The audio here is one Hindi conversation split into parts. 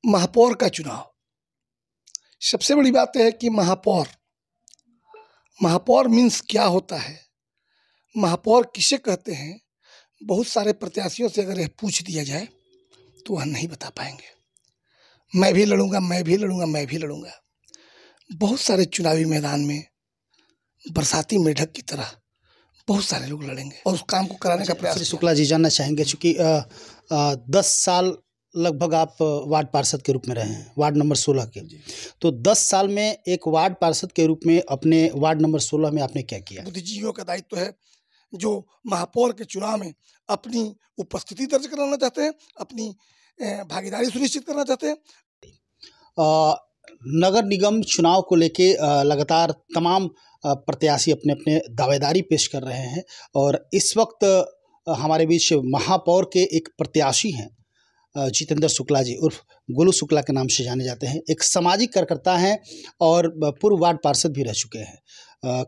महापौर का चुनाव। सबसे बड़ी बात है कि महापौर मीन्स क्या होता है, महापौर किसे कहते हैं। बहुत सारे प्रत्याशियों से अगर यह पूछ दिया जाए तो वह नहीं बता पाएंगे। मैं भी लड़ूंगा, मैं भी लड़ूंगा, मैं भी लड़ूंगा। बहुत सारे चुनावी मैदान में बरसाती मेढक की तरह बहुत सारे लोग लड़ेंगे और उस काम को कराने का प्रयास। श्री शुक्ला जी, जानना चाहेंगे, चूँकि 10 साल लगभग आप वार्ड पार्षद के रूप में रहे हैं, वार्ड नंबर 16 के। तो 10 साल में एक वार्ड पार्षद के रूप में अपने वार्ड नंबर 16 में आपने क्या किया? बुद्धिजीवियों का दायित्व है जो महापौर के चुनाव में अपनी उपस्थिति दर्ज कराना चाहते हैं, अपनी भागीदारी सुनिश्चित करना चाहते हैं। नगर निगम चुनाव को लेके लगातार तमाम प्रत्याशी अपने अपने दावेदारी पेश कर रहे हैं और इस वक्त हमारे बीच महापौर के एक प्रत्याशी हैं, जितेंद्र शुक्ला जी उर्फ गोलू शुक्ला के नाम से जाने जाते हैं। एक सामाजिक कार्यकर्ता हैं और पूर्व वार्ड पार्षद भी रह चुके हैं।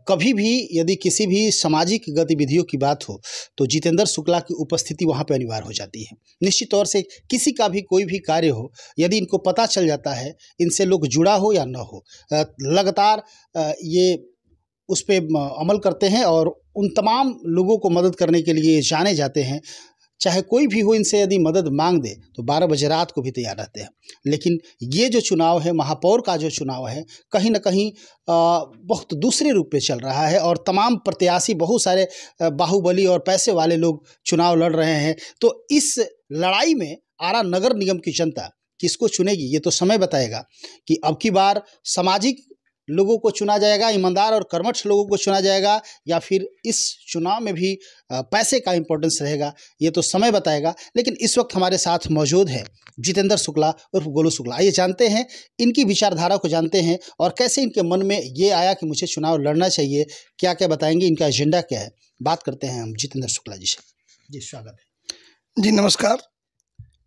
कभी भी यदि किसी भी सामाजिक गतिविधियों की बात हो तो जितेंद्र शुक्ला की उपस्थिति वहाँ पर अनिवार्य हो जाती है। निश्चित तौर से किसी का भी कोई भी कार्य हो, यदि इनको पता चल जाता है, इनसे लोग जुड़ा हो या न हो, लगातार ये उस पर अमल करते हैं और उन तमाम लोगों को मदद करने के लिए जाने जाते हैं। चाहे कोई भी हो, इनसे यदि मदद मांग दे तो 12 बजे रात को भी तैयार रहते हैं। लेकिन ये जो चुनाव है, महापौर का जो चुनाव है, कहीं ना कहीं बहुत दूसरे रूप में चल रहा है और तमाम प्रत्याशी, बहुत सारे बाहुबली और पैसे वाले लोग चुनाव लड़ रहे हैं। तो इस लड़ाई में आरा नगर निगम की जनता किसको चुनेगी, ये तो समय बताएगा कि अब की बार सामाजिक लोगों को चुना जाएगा, ईमानदार और कर्मठ लोगों को चुना जाएगा, या फिर इस चुनाव में भी पैसे का इम्पोर्टेंस रहेगा, ये तो समय बताएगा। लेकिन इस वक्त हमारे साथ मौजूद है जितेंद्र शुक्ला उर्फ गोलू शुक्ला। आइए जानते हैं, इनकी विचारधारा को जानते हैं और कैसे इनके मन में ये आया कि मुझे चुनाव लड़ना चाहिए, क्या क्या बताएंगे, इनका एजेंडा क्या है। बात करते हैं हम जितेंद्र शुक्ला जी से। जी, स्वागत है। जी नमस्कार।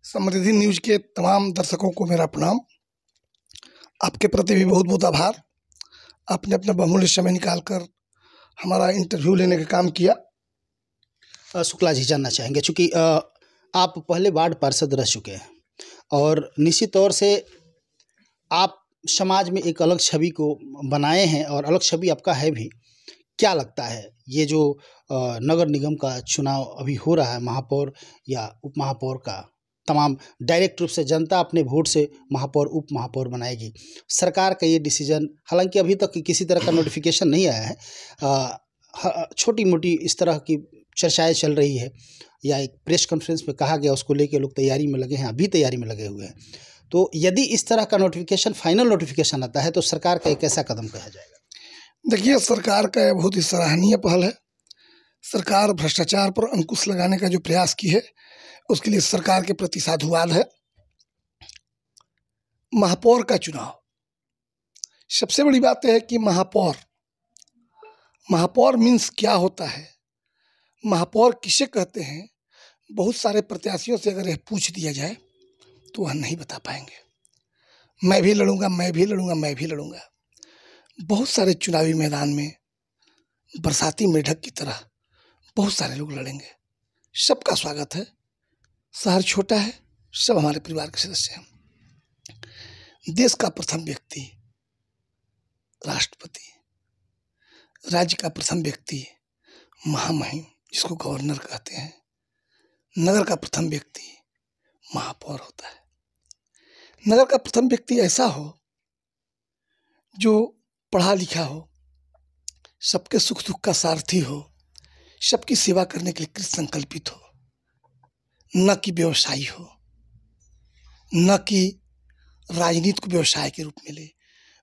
समृद्धि न्यूज के तमाम दर्शकों को मेरा प्रणाम। आपके प्रति भी बहुत बहुत आभार। आपने अपना बहुमूल्य समय निकालकर हमारा इंटरव्यू लेने का काम किया। शुक्ला जी, जानना चाहेंगे, चूँकि आप पहले वार्ड पार्षद रह चुके हैं और निश्चित तौर से आप समाज में एक अलग छवि को बनाए हैं और अलग छवि आपका है भी। क्या लगता है, ये जो नगर निगम का चुनाव अभी हो रहा है, महापौर या उप महापौर का, तमाम डायरेक्ट रूप से जनता अपने वोट से महापौर उप महापौर बनाएगी, सरकार का ये डिसीजन, हालांकि अभी तक किसी तरह का नोटिफिकेशन नहीं आया है, छोटी मोटी इस तरह की चर्चाएं चल रही है या एक प्रेस कॉन्फ्रेंस में कहा गया, उसको लेके लोग तैयारी में लगे हैं, अभी तैयारी में लगे हुए हैं। तो यदि इस तरह का नोटिफिकेशन, फाइनल नोटिफिकेशन आता है तो सरकार का एक ऐसा कदम कहा जाएगा? देखिए, सरकार का यह बहुत ही सराहनीय पहल है। सरकार भ्रष्टाचार पर अंकुश लगाने का जो प्रयास की है, उसके लिए सरकार के प्रति साधुवाद है। महापौर का चुनाव, सबसे बड़ी बात है कि महापौर मीन्स क्या होता है, महापौर किसे कहते हैं। बहुत सारे प्रत्याशियों से अगर यह पूछ दिया जाए तो वह नहीं बता पाएंगे। मैं भी लड़ूंगा, मैं भी लड़ूंगा, मैं भी लड़ूंगा। बहुत सारे चुनावी मैदान में बरसाती मेढक की तरह बहुत सारे लोग लड़ेंगे। सबका स्वागत है। शहर छोटा है, सब हमारे परिवार के सदस्य हैं। देश का प्रथम व्यक्ति राष्ट्रपति, राज्य का प्रथम व्यक्ति महामहिम जिसको गवर्नर कहते हैं, नगर का प्रथम व्यक्ति महापौर होता है। नगर का प्रथम व्यक्ति ऐसा हो जो पढ़ा लिखा हो, सबके सुख दुख का सारथी हो, सबकी सेवा करने के लिए कृत संकल्पित हो, न कि व्यवसायी हो, न कि राजनीति को व्यवसाय के रूप में ले,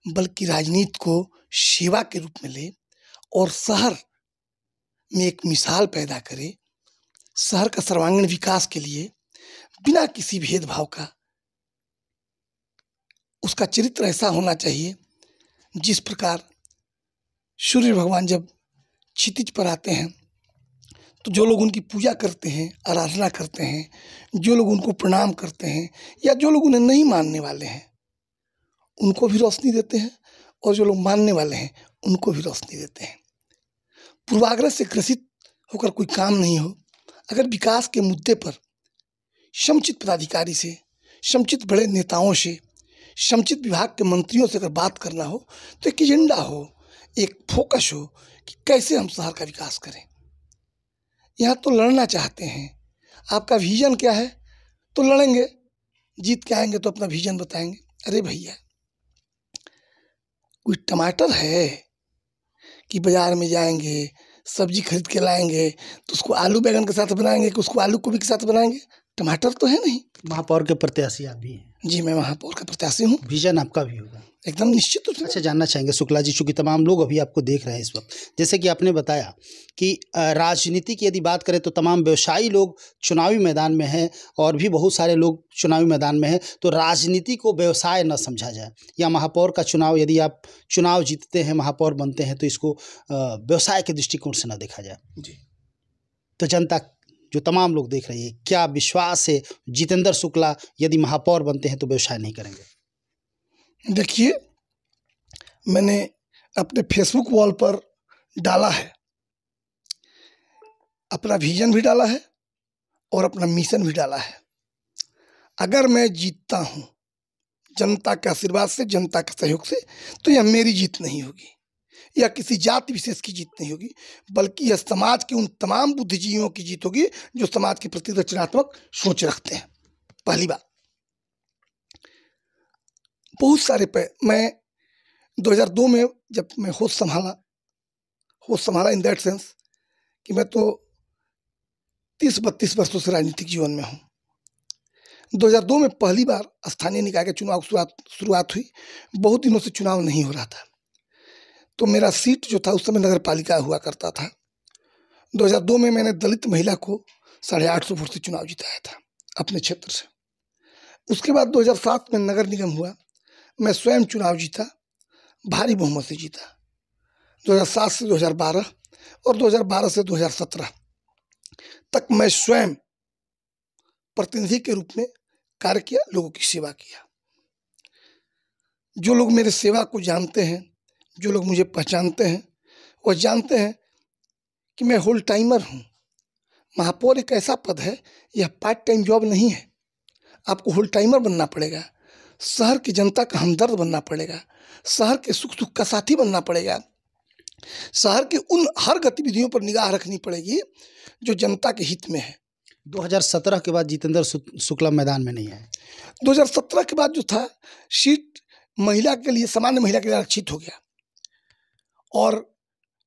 बल्कि राजनीति को सेवा के रूप में ले और शहर में एक मिसाल पैदा करे। शहर का सर्वांगीण विकास के लिए बिना किसी भेदभाव का उसका चरित्र ऐसा होना चाहिए जिस प्रकार सूर्य भगवान जब क्षितिज पर आते हैं तो जो लोग उनकी पूजा करते हैं, आराधना करते हैं, जो लोग उनको प्रणाम करते हैं या जो लोग उन्हें नहीं मानने वाले हैं उनको भी रोशनी देते हैं और जो लोग मानने वाले हैं उनको भी रोशनी देते हैं। पूर्वाग्रह से ग्रसित होकर कोई काम नहीं हो। अगर विकास के मुद्दे पर समुचित पदाधिकारी से समुचित बड़े नेताओं से, समुचित विभाग के मंत्रियों से अगर बात करना हो तो एक एजेंडा हो, एक फोकस हो कि कैसे हम शहर का विकास करें। यहाँ तो लड़ना चाहते हैं, आपका विजन क्या है, तो लड़ेंगे, जीत के आएंगे तो अपना विजन बताएंगे। अरे भैया, कोई टमाटर है कि बाजार में जाएंगे, सब्जी खरीद के लाएंगे तो उसको आलू बैंगन के साथ बनाएंगे कि उसको आलू गोभी के साथ बनाएंगे? टमाटर तो है नहीं। महापौर के प्रत्याशी आप भी हैं? जी, मैं महापौर का प्रत्याशी हूँ। विजन आपका भी होगा? एकदम निश्चित रूप से। अच्छा, जानना चाहेंगे शुक्ला जी, चूंकि तमाम लोग अभी आपको देख रहे हैं इस वक्त, जैसे कि आपने बताया कि राजनीति की यदि बात करें तो तमाम व्यवसायी लोग चुनावी मैदान में हैं और भी बहुत सारे लोग चुनावी मैदान में हैं, तो राजनीति को व्यवसाय न समझा जाए, या महापौर का चुनाव, यदि आप चुनाव जीतते हैं, महापौर बनते हैं, तो इसको व्यवसाय के दृष्टिकोण से न देखा जाए। जी, तो जनता जो तमाम लोग देख रही है, क्या विश्वास है जितेंद्र शुक्ला यदि महापौर बनते हैं तो व्यवसाय नहीं करेंगे? देखिए, मैंने अपने फेसबुक वॉल पर डाला है, अपना विजन भी डाला है और अपना मिशन भी डाला है। अगर मैं जीतता हूँ जनता के आशीर्वाद से, जनता के सहयोग से, तो यह मेरी जीत नहीं होगी या किसी जाति विशेष की जीत नहीं होगी, बल्कि यह समाज के उन तमाम बुद्धिजीवियों की जीत होगी जो समाज के प्रति रचनात्मक सोच रखते हैं। पहली बात, बहुत सारे मैं 2002 में जब मैं होश संभाला इन दैट सेंस कि मैं तो 30-32 वर्षों से राजनीतिक जीवन में हूँ। 2002 में पहली बार स्थानीय निकाय के चुनाव की शुरुआत हुई। बहुत दिनों से चुनाव नहीं हो रहा था, तो मेरा सीट जो था उस समय नगर पालिका हुआ करता था। 2002 में मैंने दलित महिला को 850 वोट से चुनाव जिताया था अपने क्षेत्र से। उसके बाद 2007 में नगर निगम हुआ, मैं स्वयं चुनाव जीता, भारी बहुमत से जीता। 2007 से 2012 और 2012 से 2017 तक मैं स्वयं प्रतिनिधि के रूप में कार्य किया, लोगों की सेवा किया। जो लोग मेरे सेवा को जानते हैं, जो लोग मुझे पहचानते हैं, वह जानते हैं कि मैं होल टाइमर हूँ। महापौर एक ऐसा पद है, यह पार्ट टाइम जॉब नहीं है। आपको होल टाइमर बनना पड़ेगा, शहर की जनता का हमदर्द बनना पड़ेगा, शहर के सुख दुख का साथी बनना पड़ेगा, शहर के उन हर गतिविधियों पर निगाह रखनी पड़ेगी जो जनता के हित में है। 2017 के बाद जितेंद्र शुक्ला मैदान में नहीं आए। 2017 के बाद जो था, सीट महिला के लिए, सामान्य महिला के लिए आरक्षित हो गया और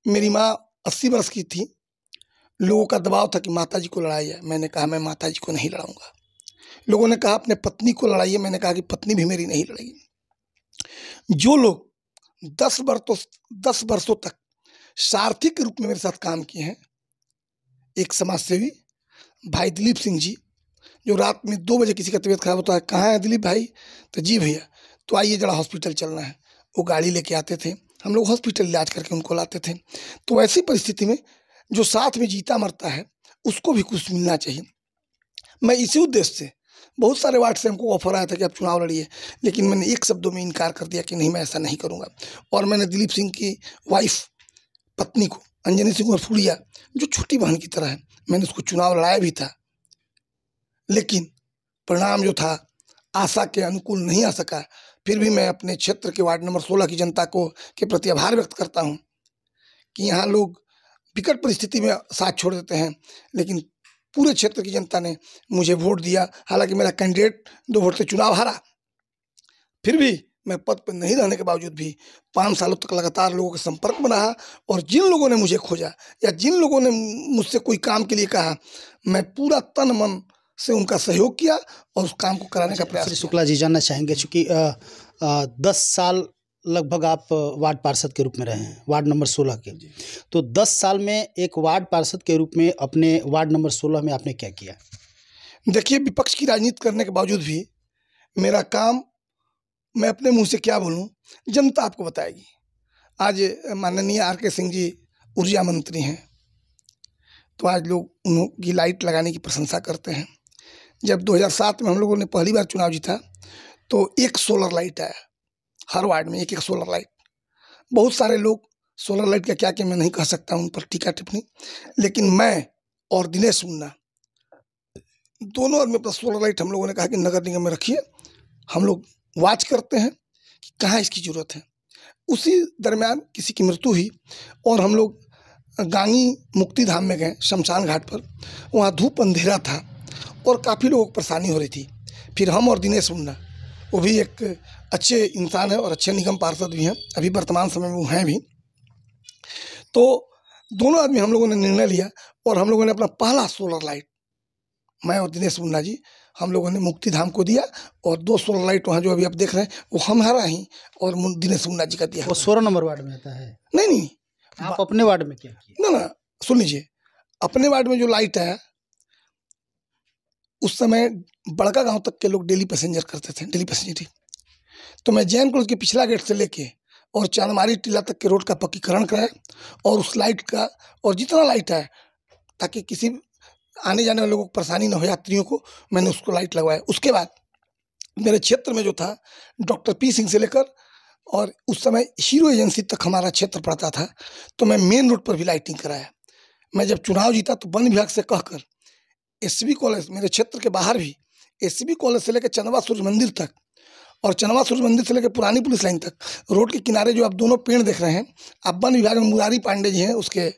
मेरी माँ 80 वर्ष की थी। लोगों का दबाव था कि माताजी को लड़ाइए। मैंने कहा मैं माताजी को नहीं लड़ाऊंगा। लोगों ने कहा अपने पत्नी को लड़ाइए। मैंने कहा कि पत्नी भी मेरी नहीं लड़ेगी। जो लोग 10 वर्षों तक सारथी के रूप में मेरे साथ काम किए हैं, एक समाज सेवी भाई दिलीप सिंह जी, जो रात में 2 बजे किसी का तबीयत खराब होता है, कहाँ है दिलीप भाई, तो जी भैया, तो आइए जरा हॉस्पिटल चलना है। वो गाड़ी लेके आते थे, हम लोग हॉस्पिटल इलाज करके उनको लाते थे। तो ऐसी परिस्थिति में जो साथ में जीता मरता है उसको भी कुछ मिलना चाहिए। मैं इसी उद्देश्य से, बहुत सारे वार्ड से हमको ऑफर आया था कि आप चुनाव लड़िए, लेकिन मैंने एक शब्दों में इनकार कर दिया कि नहीं, मैं ऐसा नहीं करूँगा। और मैंने दिलीप सिंह की वाइफ, पत्नी को, अंजनी सिंह और फुड़िया, जो छोटी बहन की तरह है, मैंने उसको चुनाव लड़ाया भी था, लेकिन परिणाम जो था आशा के अनुकूल नहीं आ सका। फिर भी मैं अपने क्षेत्र के वार्ड नंबर 16 की जनता को के प्रति आभार व्यक्त करता हूं कि यहाँ लोग विकट परिस्थिति में साथ छोड़ देते हैं, लेकिन पूरे क्षेत्र की जनता ने मुझे वोट दिया। हालांकि मेरा कैंडिडेट 2 वोट से चुनाव हारा, फिर भी मैं पद पर नहीं रहने के बावजूद भी 5 सालों तक लगातार लोगों के संपर्क में रहा और जिन लोगों ने मुझे खोजा या जिन लोगों ने मुझसे कोई काम के लिए कहा, मैं पूरा तन मन से उनका सहयोग किया और उस काम को कराने का प्रयास श्री किया। शुक्ला जी, जानना चाहेंगे, चूँकि 10 साल लगभग आप वार्ड पार्षद के रूप में रहे हैं, वार्ड नंबर 16 के, तो 10 साल में एक वार्ड पार्षद के रूप में अपने वार्ड नंबर 16 में आपने क्या किया? देखिए, विपक्ष की राजनीति करने के बावजूद भी मेरा काम, मैं अपने मुंह से क्या बोलूं, जनता आपको बताएगी। आज माननीय RK सिंह जी ऊर्जा मंत्री हैं, तो आज लोग उनकी लाइट लगाने की प्रशंसा करते हैं। जब 2007 में हम लोगों ने पहली बार चुनाव जीता तो एक सोलर लाइट आया, हर वार्ड में एक सोलर लाइट। बहुत सारे लोग सोलर लाइट का क्या मैं नहीं कह सकता उन पर टीका टिप्पणी, लेकिन मैं और दिनेश मुन्ना दोनों आदमी अपना सोलर लाइट हम लोगों ने कहा कि नगर निगम में रखिए, हम लोग वॉच करते हैं कि कहाँ इसकी ज़रूरत है। उसी दरमियान किसी की मृत्यु हुई और हम लोग गांगी मुक्ति धाम में गए, शमशान घाट पर। वहाँ धूप अंधेरा था और काफ़ी लोगों को परेशानी हो रही थी। फिर हम और दिनेश मुन्ना, वो भी एक अच्छे इंसान है और अच्छे निगम पार्षद भी हैं, अभी वर्तमान समय में वो हैं भी। तो दोनों आदमी हम लोगों ने निर्णय लिया और हम लोगों ने अपना पहला सोलर लाइट, मैं और दिनेश मुन्ना जी, हम लोगों ने मुक्ति धाम को दिया। और 2 सोलर लाइट वहाँ जो अभी आप देख रहे हैं वो हमारा ही और दिनेश मुन्ना जी का दिया। वो 16 नंबर वार्ड में आता है? नहीं, आप अपने वार्ड में क्या किए? ना, सुन लीजिए। अपने वार्ड में जो लाइट है, उस समय बड़का गांव तक के लोग डेली पैसेंजर करते थे, डेली पैसेंजर। तो मैं जैन कॉलेज के पिछला गेट से लेके और चांदमारी टीला तक के रोड का पक्कीकरण कराया और उस लाइट का, और जितना लाइट है, ताकि किसी आने जाने वाले लोगों को परेशानी न हो, यात्रियों को, मैंने उसको लाइट लगवाया। उसके बाद मेरे क्षेत्र में जो था, डॉक्टर पी सिंह से लेकर और उस समय हीरो एजेंसी तक हमारा क्षेत्र पड़ता था, तो मैं मेन रोड पर भी लाइटिंग कराया। मैं जब चुनाव जीता तो वन विभाग से कहकर एसबी कॉलेज, मेरे क्षेत्र के बाहर भी एसबी कॉलेज से लेकर चंदवा सूर्य मंदिर तक और चंदवा सूर्य मंदिर से लेकर पुरानी पुलिस लाइन तक, रोड के किनारे जो आप दोनों पेड़ देख रहे हैं, आप वन विभाग में मुरारी पांडे जी हैं, उसके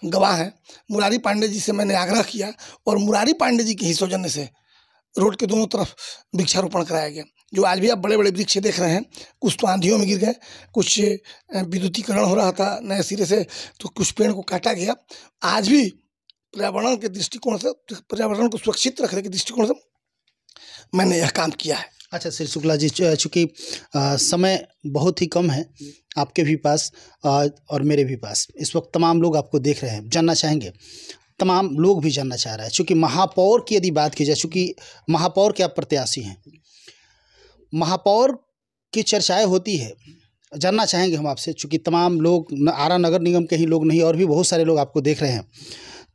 गवाह हैं। मुरारी पांडे जी से मैंने आग्रह किया और मुरारी पांडे जी के ही सौजन्य से रोड के दोनों तरफ वृक्षारोपण कराया गया। जो आज भी आप बड़े बड़े वृक्ष देख रहे हैं, कुछ तो आंधियों में गिर गए, कुछ विद्युतीकरण हो रहा था नए सिरे से, तो कुछ पेड़ को काटा गया। आज भी पर्यावरण के दृष्टिकोण से, पर्यावरण को सुरक्षित रखने के दृष्टिकोण से मैंने यह काम किया है। अच्छा श्री शुक्ला जी, चूँकि समय बहुत ही कम है आपके भी पास और मेरे भी पास, इस वक्त तमाम लोग आपको देख रहे हैं, जानना चाहेंगे, तमाम लोग भी जानना चाह रहे हैं। चूँकि महापौर की यदि बात की जाए, चूँकि महापौर के आप प्रत्याशी हैं, महापौर की चर्चाएं होती है, जानना चाहेंगे हम आपसे, चूँकि तमाम लोग आरा नगर निगम के ही लोग नहीं और भी बहुत सारे लोग आपको देख रहे हैं,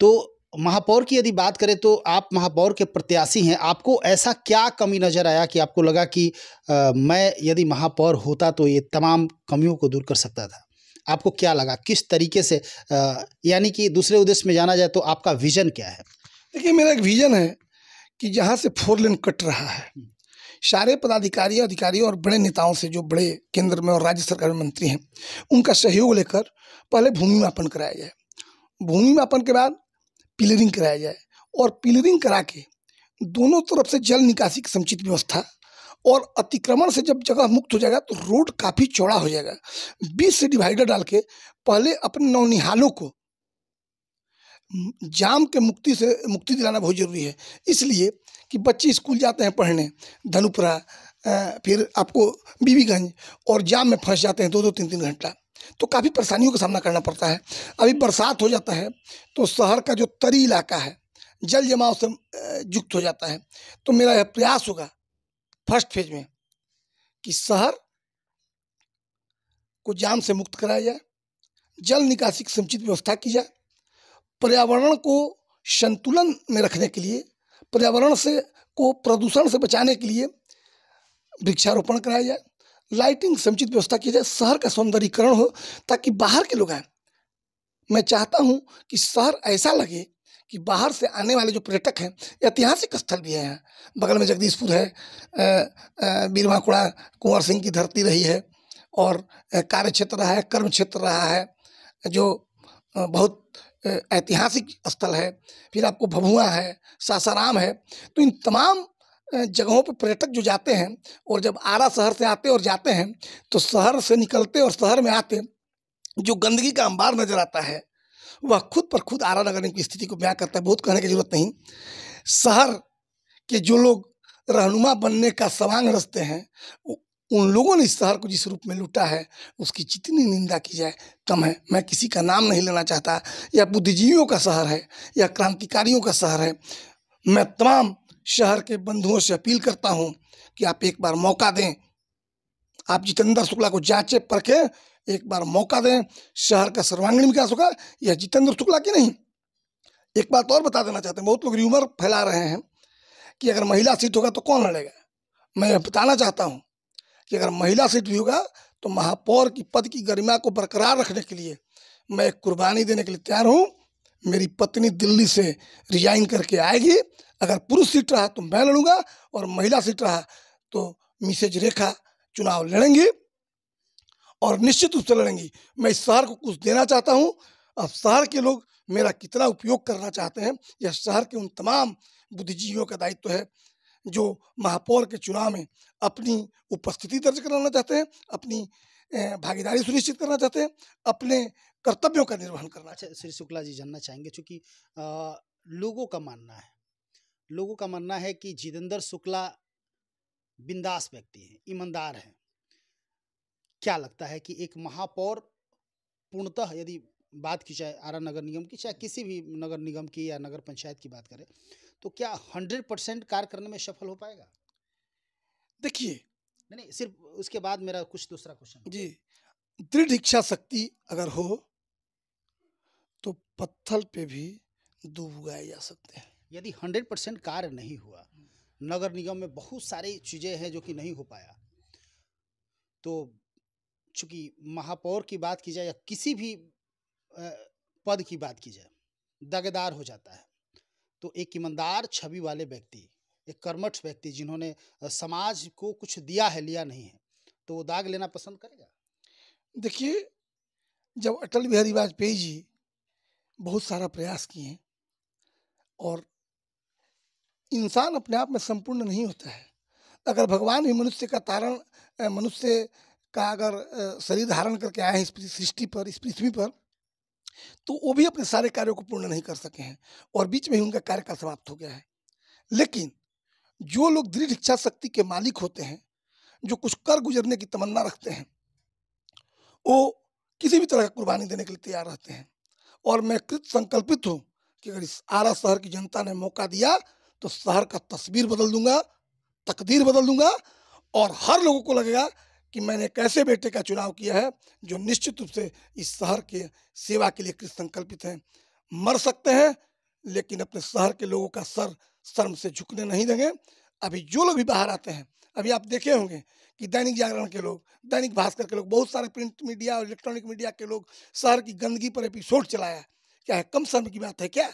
तो महापौर की यदि बात करें तो आप महापौर के प्रत्याशी हैं, आपको ऐसा क्या कमी नज़र आया कि आपको लगा कि मैं यदि महापौर होता तो ये तमाम कमियों को दूर कर सकता था? आपको क्या लगा, किस तरीके से, यानी कि दूसरे उद्देश्य में जाना जाए तो आपका विजन क्या है? देखिए, मेरा एक विजन है कि जहाँ से 4 लेन कट रहा है, सारे पदाधिकारी, अधिकारियों और बड़े नेताओं से, जो बड़े केंद्र में और राज्य सरकार में मंत्री हैं, उनका सहयोग लेकर पहले भूमि मापन कराया जाए। भूमि मापन के बाद पिलरिंग कराया जाए और पिलरिंग करा के दोनों तरफ से जल निकासी की समुचित व्यवस्था, और अतिक्रमण से जब जगह मुक्त हो जाएगा तो रोड काफ़ी चौड़ा हो जाएगा। बीच से डिवाइडर डाल के पहले अपने नौनिहालों को जाम के मुक्ति दिलाना बहुत ज़रूरी है। इसलिए कि बच्चे स्कूल जाते हैं पढ़ने, धनुपुरा, फिर आपको बीबीगंज, और जाम में फंस जाते हैं 2-2 3-3 घंटा, तो काफ़ी परेशानियों का सामना करना पड़ता है। अभी बरसात हो जाता है तो शहर का जो तरी इलाका है जल जमाव से युक्त हो जाता है। तो मेरा यह प्रयास होगा फर्स्ट फेज में कि शहर को जाम से मुक्त कराया जाए, जल निकासी की समुचित व्यवस्था की जाए, पर्यावरण को संतुलन में रखने के लिए, पर्यावरण से को प्रदूषण से बचाने के लिए वृक्षारोपण कराया जाए, लाइटिंग समुचित व्यवस्था की जाए, शहर का सौंदर्यीकरण हो ताकि बाहर के लोग आए। मैं चाहता हूं कि शहर ऐसा लगे कि बाहर से आने वाले जो पर्यटक हैं, ऐतिहासिक स्थल भी है यहाँ बगल में, जगदीशपुर है, बीरवाकुड़ा कुंवर सिंह की धरती रही है, और कार्य क्षेत्र रहा है, कर्म क्षेत्र रहा है, जो बहुत ऐतिहासिक स्थल है। फिर आपको भभुआ है, सासाराम है। तो इन तमाम जगहों पर पर्यटक जो जाते हैं, और जब आरा शहर से आते और जाते हैं, तो शहर से निकलते और शहर में आते जो गंदगी का अंबार नजर आता है, वह खुद पर खुद आरा नगर निगम की स्थिति को बयां करता है। बहुत कहने की जरूरत नहीं। शहर के जो लोग रहनुमा बनने का सवांग रचते हैं, उन लोगों ने इस शहर को जिस रूप में लूटा है, उसकी जितनी निंदा की जाए कम है। मैं किसी का नाम नहीं लेना चाहता। यह बुद्धिजीवियों का शहर है, यह क्रांतिकारियों का शहर है। मैं तमाम शहर के बंधुओं से अपील करता हूं कि आप एक बार मौका दें, आप जितेंद्र शुक्ला को जांचे परखे एक बार मौका दें, शहर का सर्वांगीण विकास होगा। यह जितेंद्र शुक्ला की नहीं। एक बात और बता देना चाहते हैं, बहुत लोग र्यूमर फैला रहे हैं कि अगर महिला सीट होगा तो कौन लड़ेगा। मैं बताना चाहता हूं कि अगर महिला सीट भी होगा तो महापौर की पद की गरिमा को बरकरार रखने के लिए मैं एक कुर्बानी देने के लिए तैयार हूं। मेरी पत्नी दिल्ली से रिजाइन करके आएगी। अगर पुरुष सीट रहा तो मैं लड़ूंगा, और महिला सीट रहा तो मिसेज रेखा चुनाव लड़ेंगी, और निश्चित रूप से लड़ेंगी। मैं इस शहर को कुछ देना चाहता हूँ। अब शहर के लोग मेरा कितना उपयोग करना चाहते हैं, यह शहर के उन तमाम बुद्धिजीवियों का दायित्व है जो महापौर के चुनाव में अपनी उपस्थिति दर्ज कराना चाहते हैं, अपनी भागीदारी सुनिश्चित करना चाहते हैं, अपने कर्तव्यों का निर्वहन करना चाहते हैं। अच्छा श्री शुक्ला जी, जानना चाहेंगे चूँकि लोगों का मानना है कि जितेंद्र शुक्ला बिंदास व्यक्ति हैं, ईमानदार हैं। क्या लगता है कि एक महापौर पूर्णतः यदि बात की जाए आरा नगर निगम की, चाहे किसी भी नगर निगम की या नगर पंचायत की बात करें, तो क्या 100% कार्य करने में सफल हो पाएगा? देखिए, नहीं, सिर्फ उसके बाद मेरा कुछ दूसरा क्वेश्चन जी, दृढ़ इच्छा शक्ति अगर हो तो पत्थर पे भी दूब उगाए जा सकते हैं। यदि 100% कार्य नहीं हुआ, नगर निगम में बहुत सारी चीज़ें हैं जो कि नहीं हो पाया, तो चूँकि महापौर की बात की जाए या किसी भी पद की बात की जाए, दागेदार हो जाता है। तो एक ईमानदार छवि वाले व्यक्ति, एक कर्मठ व्यक्ति जिन्होंने समाज को कुछ दिया है, लिया नहीं है, तो वो दाग लेना पसंद करेगा? देखिए, जब अटल बिहारी वाजपेयी जी बहुत सारा प्रयास किए, और इंसान अपने आप में संपूर्ण नहीं होता है। अगर भगवान भी मनुष्य का अगर शरीर धारण करके आए हैं इस सृष्टि पर, इस पृथ्वी पर, तो वो भी अपने सारे कार्यों को पूर्ण नहीं कर सके हैं, और बीच में ही उनका कार्यकाल समाप्त हो गया है। लेकिन जो लोग दृढ़ इच्छा शक्ति के मालिक होते हैं, जो कुछ कर गुजरने की तमन्ना रखते हैं, वो किसी भी तरह की कुर्बानी देने के लिए तैयार रहते हैं। और मैं कृत संकल्पित हूँ कि अगर इस आरा शहर की जनता ने मौका दिया तो शहर का तस्वीर बदल दूंगा, तकदीर बदल दूंगा, और हर लोगों को लगेगा कि मैंने एक ऐसे बेटे का चुनाव किया है जो निश्चित रूप से इस शहर के सेवा के लिए कृत संकल्पित हैं। मर सकते हैं लेकिन अपने शहर के लोगों का सर शर्म से झुकने नहीं देंगे। अभी जो लोग भी बाहर आते हैं, अभी आप देखे होंगे कि दैनिक जागरण के लोग, दैनिक भास्कर के लोग, बहुत सारे प्रिंट मीडिया और इलेक्ट्रॉनिक मीडिया के लोग शहर की गंदगी पर एपिसोड चलाया। क्या है, कम शर्म की बात है क्या?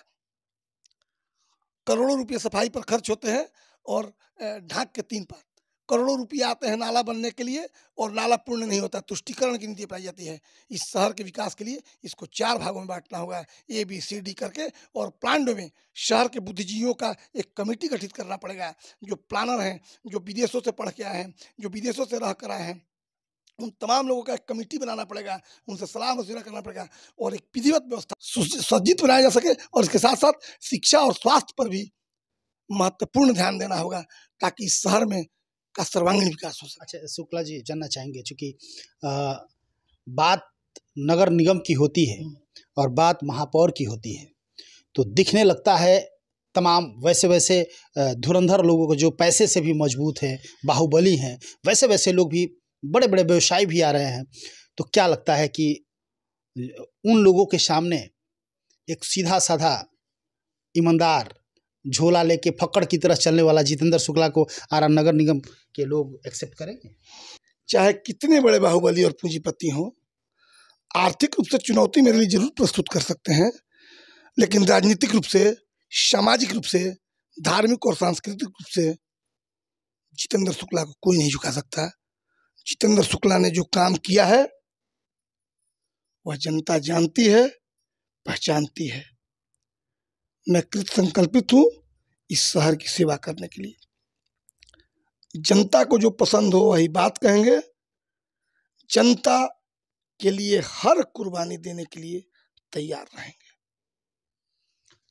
करोड़ों रुपये सफाई पर खर्च होते हैं और ढाक के 3 पात। करोड़ों रुपये आते हैं नाला बनने के लिए और नाला पूर्ण नहीं होता, तुष्टिकरण की नीति अपनाई जाती है। इस शहर के विकास के लिए इसको 4 भागों में बांटना होगा, ABCD करके, और प्लान में शहर के बुद्धिजीवियों का एक कमेटी गठित करना पड़ेगा, जो प्लानर हैं, जो विदेशों से पढ़ के आए हैं, जो विदेशों से रह कर आए हैं, उन तमाम लोगों का एक कमेटी बनाना पड़ेगा, उनसे सलाह मशविरा करना पड़ेगा, और एक विधिवत व्यवस्था सज्जित बनाया जा सके। और इसके साथ साथ शिक्षा और स्वास्थ्य पर भी महत्वपूर्ण ध्यान देना होगा ताकि इस शहर में का सर्वांगीण विकास हो सके। अच्छा शुक्ला जी, जानना चाहेंगे, चूँकि बात नगर निगम की होती है और बात महापौर की होती है, तो दिखने लगता है तमाम वैसे धुरंधर लोगों को जो पैसे से भी मजबूत हैं, बाहुबली हैं, वैसे लोग भी, बड़े बड़े व्यवसायी भी आ रहे हैं। तो क्या लगता है कि उन लोगों के सामने एक सीधा साधा ईमानदार, झोला लेके फक्कड़ की तरह चलने वाला जितेंद्र शुक्ला को आरा नगर निगम के लोग एक्सेप्ट करेंगे? चाहे कितने बड़े बाहुबली और पूंजीपति हों, आर्थिक रूप से चुनौती मेरे लिए जरूर प्रस्तुत कर सकते हैं, लेकिन राजनीतिक रूप से, सामाजिक रूप से, धार्मिक और सांस्कृतिक रूप से जितेंद्र शुक्ला को कोई नहीं झुका सकता। जितेंद्र शुक्ला ने जो काम किया है वह जनता जानती है, पहचानती है। मैं कृत संकल्पित हूँ इस शहर की सेवा करने के लिए। जनता को जो पसंद हो वही बात कहेंगे। जनता के लिए हर कुर्बानी देने के लिए तैयार रहेंगे।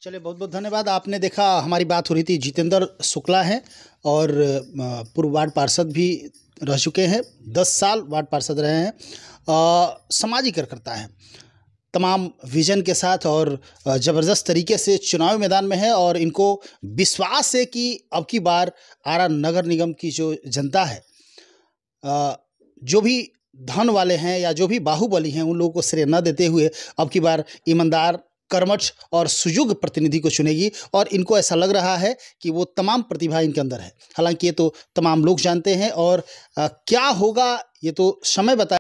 चलिए, बहुत बहुत धन्यवाद। आपने देखा, हमारी बात हो रही थी, जितेंद्र शुक्ला हैं और पूर्व वार्ड पार्षद भी रह चुके हैं, 10 साल वार्ड पार्षद रहे हैं, सामाजिक कार्यकर्ता हैं, तमाम विजन के साथ और ज़बरदस्त तरीके से चुनावी मैदान में है। और इनको विश्वास है कि अब की बार आरा नगर निगम की जो जनता है, जो भी धन वाले हैं या जो भी बाहुबली हैं, उन लोगों को श्रेय न देते हुए अब की बार ईमानदार, कर्मठ और सुयोग्य प्रतिनिधि को चुनेगी। और इनको ऐसा लग रहा है कि वो तमाम प्रतिभा इनके अंदर है। हालांकि ये तो तमाम लोग जानते हैं, और क्या होगा ये तो समय बता